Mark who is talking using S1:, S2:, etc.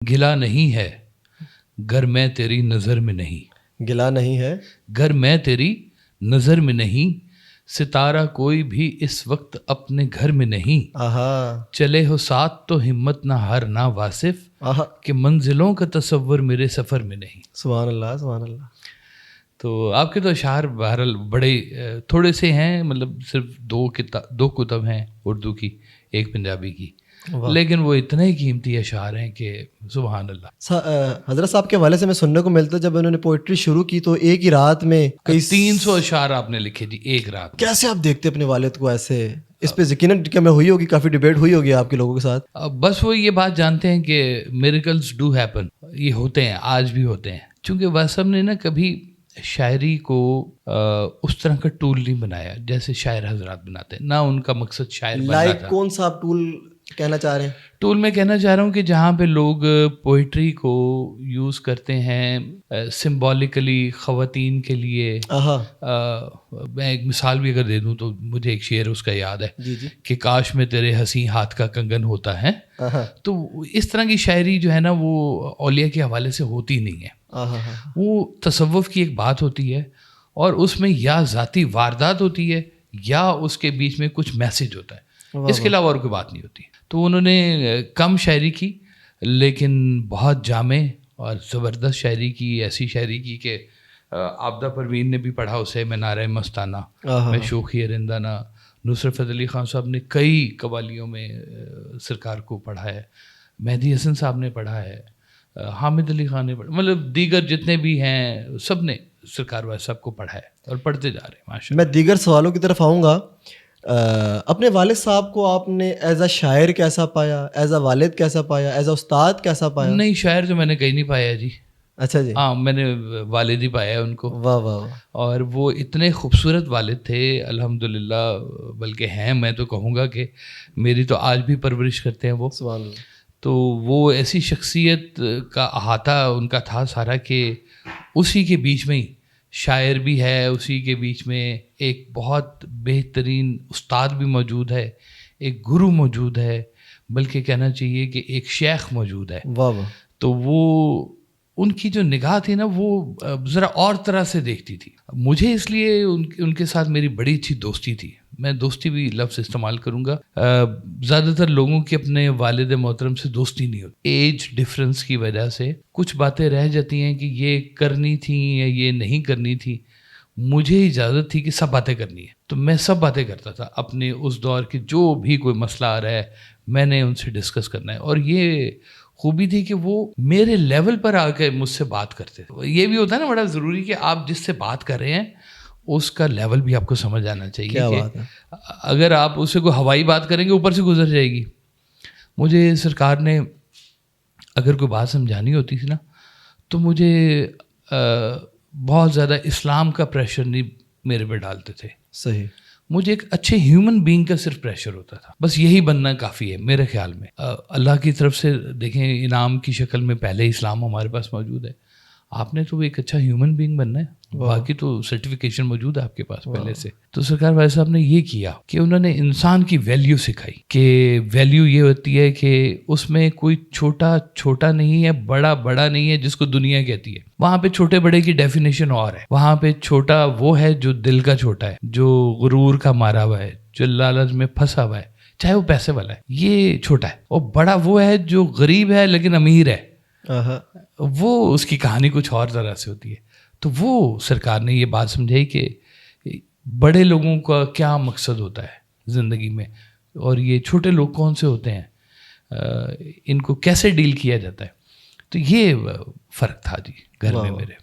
S1: گلا نہیں ہے گر میں تیری نظر میں نہیں،
S2: گلا نہیں ہے
S1: گر میں تیری نظر میں نہیں، ستارہ کوئی بھی اس وقت اپنے گھر میں نہیں،
S2: آہا
S1: چلے ہو ساتھ تو ہمت نہ ہار نہ واصف،
S2: آہا،
S1: کہ منزلوں کا تصور میرے سفر میں نہیں۔
S2: سبحان اللہ سبحان اللہ۔
S1: تو آپ کے تو اشعار بہرحال بڑے تھوڑے سے ہیں، مطلب صرف دو کتب ہیں اردو کی، ایک پنجابی کی، لیکن وہ اتنے قیمتی اشعار ہیں کہ سبحان اللہ۔
S2: حضرت صاحب کے حوالے سے میں سننے کو ملتا ہے جب انہوں نے پوئٹری شروع کی تو ایک ہی رات میں کئی
S1: 300 اشعار آپ نے لکھے جی ایک رات میں۔
S2: کیسے آپ دیکھتے اپنے والد کو ایسے؟ اس پہ یقیناً کہ میں ہوئی ہوگی، کافی ڈیبیٹ ہوئی ہوگی آپ کے لوگوں کے ساتھ۔
S1: بس وہ یہ بات جانتے ہیں کہ میریکلز ڈو ہیپن، یہ ہوتے ہیں، آج بھی ہوتے ہیں، چونکہ واسب نے نا کبھی شاعری کو اس طرح کا ٹول نہیں بنایا جیسے شاعر حضرات بناتے ہیں، نہ ان کا مقصد شاعر بننا تھا۔
S2: لائک کون سا آپ ٹول کہنا چاہ رہے ہیں؟
S1: ٹول میں کہنا چاہ رہا ہوں کہ جہاں پہ لوگ پوئٹری کو یوز کرتے ہیں سمبولیکلی خواتین کے لیے، میں ایک مثال بھی اگر دے دوں تو مجھے ایک شعر اس کا یاد ہے
S2: جی جی،
S1: کہ کاش میں تیرے حسین ہاتھ کا کنگن ہوتا ہے، تو اس طرح کی شاعری جو ہے نا وہ اولیاء کے حوالے سے ہوتی نہیں ہے۔ وہ تصوف کی ایک بات ہوتی ہے اور اس میں یا ذاتی واردات ہوتی ہے یا اس کے بیچ میں کچھ میسج ہوتا ہے، اس کے علاوہ اور کوئی بات نہیں ہوتی۔ تو انہوں نے کم شاعری کی لیکن بہت جامع اور زبردست شاعری کی، ایسی شاعری کی کہ عابدہ پروین نے بھی پڑھا اسے، میں نعرہ مستانہ، میں شوخی رندانہ، نصرت فتح علی خان صاحب نے کئی قوالیوں میں سرکار کو پڑھا ہے، مہدی حسن صاحب نے پڑھا ہے، حامد علی خان نے پڑھا، مطلب دیگر جتنے بھی ہیں سب نے سرکار والے صاحب کو پڑھا ہے اور پڑھتے جا رہے ہیں ماشاء اللہ۔
S2: میں دیگر سوالوں کی طرف آؤں گا۔ اپنے والد صاحب کو آپ نے ایز اے شاعر کیسا پایا، ایز اے والد کیسا پایا، ایز اے استاد کیسا پایا؟
S1: نہیں، شاعر تو میں نے کہیں نہیں پایا جی۔
S2: اچھا جی،
S1: ہاں، میں نے والد ہی پایا ہے ان کو۔
S2: واہ واہ واہ۔ اور
S1: وہ اتنے خوبصورت والد تھے الحمدللہ، بلکہ ہیں، میں تو کہوں گا کہ میری تو آج بھی پرورش کرتے ہیں وہ۔
S2: سبحان اللہ۔
S1: تو وہ ایسی شخصیت کا احاطہ ان کا تھا سارا کہ اسی کے بیچ میں ہی شاعر بھی ہے، اسی کے بیچ میں ایک بہت بہترین استاد بھی موجود ہے، ایک گرو موجود ہے، بلکہ کہنا چاہیے کہ ایک شیخ موجود ہے۔
S2: واہ واہ۔
S1: تو وہ ان کی جو نگاہ تھی نا وہ ذرا اور طرح سے دیکھتی تھی مجھے، اس لیے ان کے ساتھ میری بڑی اچھی دوستی تھی۔ میں دوستی بھی لفظ استعمال کروں گا، زیادہ تر لوگوں کی اپنے والد محترم سے دوستی نہیں ہوتی، ایج ڈفرینس کی وجہ سے کچھ باتیں رہ جاتی ہیں کہ یہ کرنی تھیں یا یہ نہیں کرنی تھی۔ مجھے اجازت تھی کہ سب باتیں کرنی ہے، تو میں سب باتیں کرتا تھا اپنے اس دور کے، جو بھی کوئی مسئلہ آ رہا ہے میں نے ان سے ڈسکس کرنا ہے، اور یہ خوبی تھی کہ وہ میرے لیول پر آ کے مجھ سے بات کرتے تھے۔ یہ بھی ہوتا ہے نا بڑا ضروری کہ آپ جس سے بات کر رہے ہیں اس کا لیول بھی آپ کو سمجھ آنا چاہیے کہ اگر آپ اس سے کوئی ہوائی بات کریں گے اوپر سے گزر جائے گی۔ مجھے سرکار نے اگر کوئی بات سمجھانی ہوتی تھی نا تو مجھے بہت زیادہ اسلام کا پریشر نہیں میرے پہ ڈالتے تھے،
S2: صحیح،
S1: مجھے ایک اچھے ہیومن بینگ کا صرف پریشر ہوتا تھا، بس یہی بننا کافی ہے میرے خیال میں۔ اللہ کی طرف سے دیکھیں انعام کی شکل میں پہلے اسلام ہمارے پاس موجود ہے، آپ نے تو ایک اچھا ہیومن بینگ بننا ہے، باقی تو سرٹیفکیشن موجود ہے آپ کے پاس پہلے سے۔ تو سرکار والد صاحب نے یہ کیا کہ انہوں نے انسان کی ویلیو سکھائی کہ ویلیو یہ ہوتی ہے کہ اس میں کوئی چھوٹا چھوٹا نہیں ہے، بڑا بڑا نہیں ہے جس کو دنیا کہتی ہے، وہاں پہ چھوٹے بڑے کی ڈیفینیشن اور ہے۔ وہاں پہ چھوٹا وہ ہے جو دل کا چھوٹا ہے، جو غرور کا مارا ہوا ہے، جو لالچ میں پھنسا ہوا ہے، چاہے وہ پیسے والا ہے، یہ چھوٹا ہے۔ اور بڑا وہ ہے جو غریب ہے لیکن امیر ہے، وہ اس کی کہانی کچھ اور طرح سے ہوتی ہے۔ تو وہ سرکار نے یہ بات سمجھائی کہ بڑے لوگوں کا کیا مقصد ہوتا ہے زندگی میں، اور یہ چھوٹے لوگ کون سے ہوتے ہیں، ان کو کیسے ڈیل کیا جاتا ہے۔ تو یہ فرق تھا جی گھر میں میرے۔